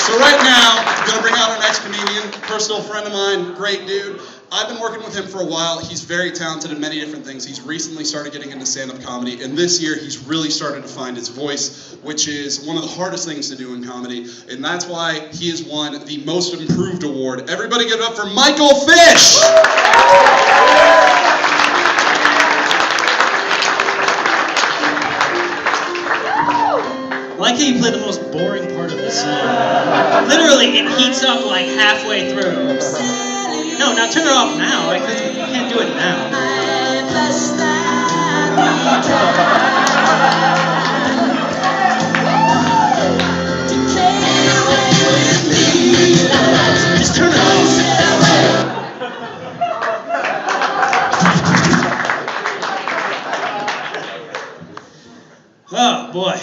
So right now, I'm going to bring out our next comedian, personal friend of mine, great dude. I've been working with him for a while. He's very talented in many different things. He's recently started getting into stand-up comedy, and this year he's really started to find his voice, which is one of the hardest things to do in comedy, and that's why he has won the Most Improved Award. Everybody give it up for Michael Fisch! I like how you play the most boring part of the song. Literally, it heats up like halfway through. No, now turn it off now. Like, you can't do it now. Just turn it off. Oh, boy.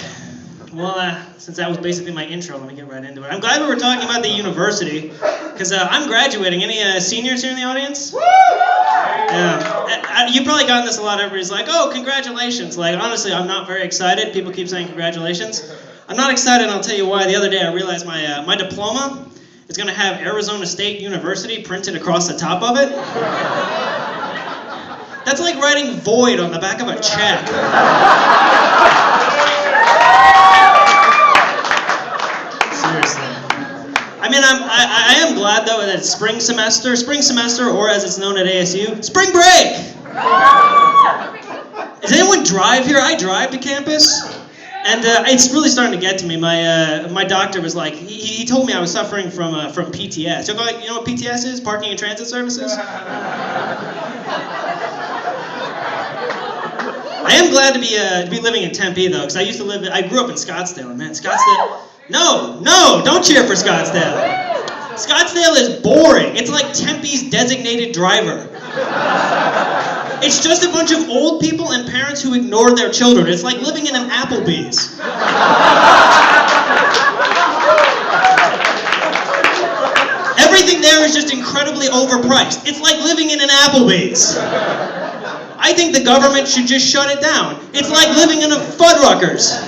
Well, since that was basically my intro, let me get right into it. I'm glad we were talking about the university, because I'm graduating. Any seniors here in the audience? Woo! Yeah. You've probably gotten this a lot. Everybody's like, oh, congratulations. Like, honestly, I'm not very excited. People keep saying congratulations. I'm not excited, and I'll tell you why. The other day, I realized my diploma is going to have Arizona State University printed across the top of it. That's like writing void on the back of a check. I mean, I am glad, though, that it's spring semester, or as it's known at ASU, spring break! Does anyone drive here? I drive to campus, and it's really starting to get to me. My doctor was like, he told me I was suffering from PTS. You know what PTS is? Parking and Transit Services? I am glad to be living in Tempe, though, because I grew up in Scottsdale, and man, Scottsdale... No, don't cheer for Scottsdale. Scottsdale is boring. It's like Tempe's designated driver. It's just a bunch of old people and parents who ignore their children. It's like living in an Applebee's. Everything there is just incredibly overpriced. It's like living in an Applebee's. I think the government should just shut it down. It's like living in a Fuddruckers.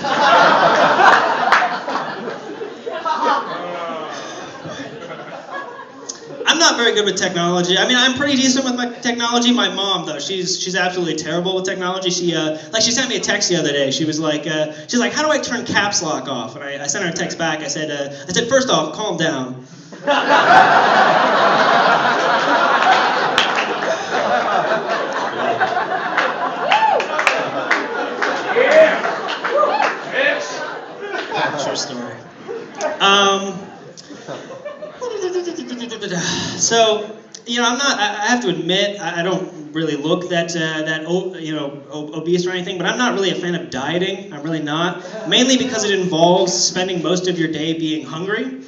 I'm not very good with technology. I mean, I'm pretty decent with my technology. My mom, though, she's absolutely terrible with technology. She sent me a text the other day. She was like, how do I turn caps lock off? And I sent her a text back. I said, first off, calm down. True story. So, you know, I have to admit, I don't really look that obese or anything, but I'm not really a fan of dieting. I'm really not. Mainly because it involves spending most of your day being hungry. And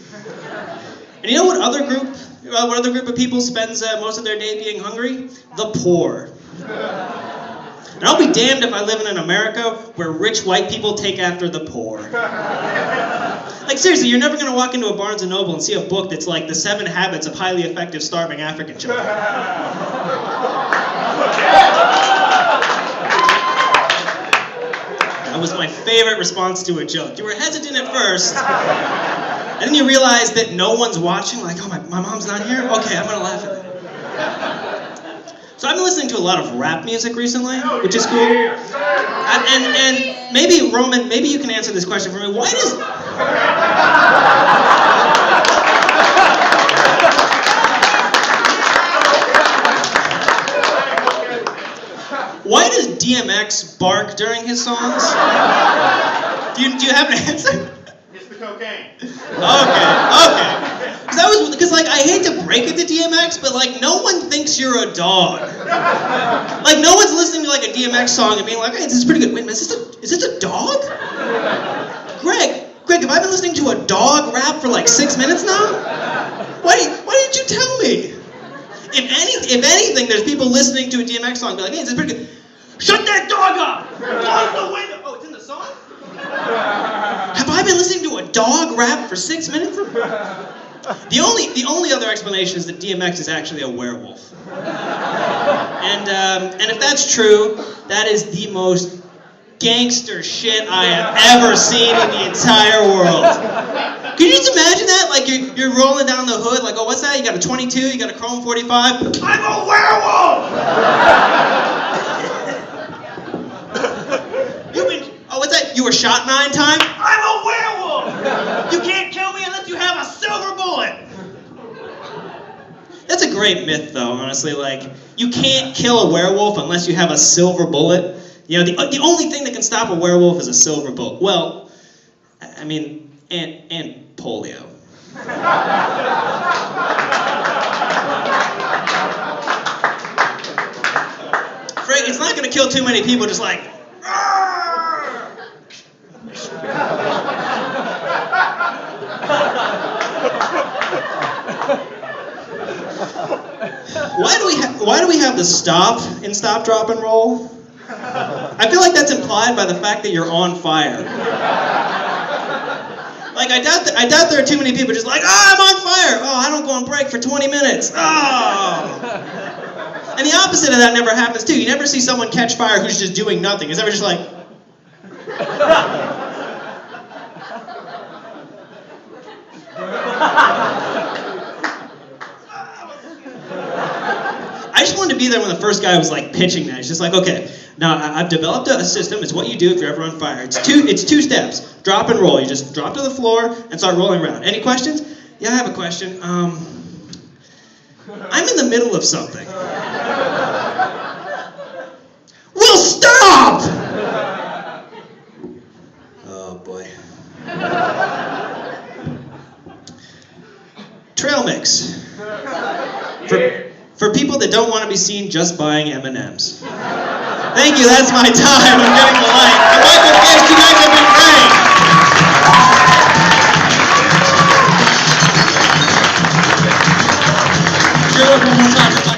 you know what other group of people spends most of their day being hungry? The poor. And I'll be damned if I live in an America where rich white people take after the poor. Like, seriously, you're never going to walk into a Barnes & Noble and see a book that's like The 7 Habits of Highly Effective Starving African Children. That was my favorite response to a joke. You were hesitant at first, and then you realize that no one's watching, like, oh, my mom's not here? Okay, I'm going to laugh at that. So I've been listening to a lot of rap music recently, which is cool. And maybe, Roman, maybe you can answer this question for me. Why does DMX bark during his songs? Do you have an answer? It's the cocaine. Okay. Because I hate to break it to DMX, but like no one thinks you're a dog. Like no one's listening to like a DMX song and being like, hey, this is pretty good. Wait a minute, is this a dog? Greg, have I been listening to a dog rap for like 6 minutes now? Why didn't you tell me? If anything, there's people listening to a DMX song and be like, hey, this is pretty good. Shut that dog up! Close the window! Oh, it's in the song? Have I been listening to a dog rap for 6 minutes? The only other explanation is that DMX is actually a werewolf. And if that's true, that is the most gangster shit I have ever seen in the entire world. Can you just imagine that? Like you're rolling down the hood, like, oh, what's that? You got a 22, you got a Chrome 45. I'm a werewolf! Oh, what's that? You were shot 9 times? I'm a werewolf! You can't kill me unless you have a silver bullet! That's a great myth, though, honestly. Like, you can't kill a werewolf unless you have a silver bullet. You know, the only thing that can stop a werewolf is a silver bullet. Well, I mean, and polio. Frank, it's not going to kill too many people just like... Why do we have the stop in Stop, Drop, and Roll? I feel like that's implied by the fact that you're on fire. Like, I doubt there are too many people just like, I'm on fire! Oh, I don't go on break for 20 minutes. Oh! And the opposite of that never happens, too. You never see someone catch fire who's just doing nothing. It's never just like... I just wanted to be there when the first guy was like pitching that. It's just like, okay, now I've developed a system. It's what you do if you're ever on fire. It's two steps. Drop and roll. You just drop to the floor and start rolling around. Any questions? Yeah, I have a question. I'm in the middle of something. Well, stop! Oh boy. Trail mix. For people that don't want to be seen just buying M&Ms. Thank you, that's my time. I'm getting the light. I'm Michael Fisch, you guys have been great. Sure, one more time.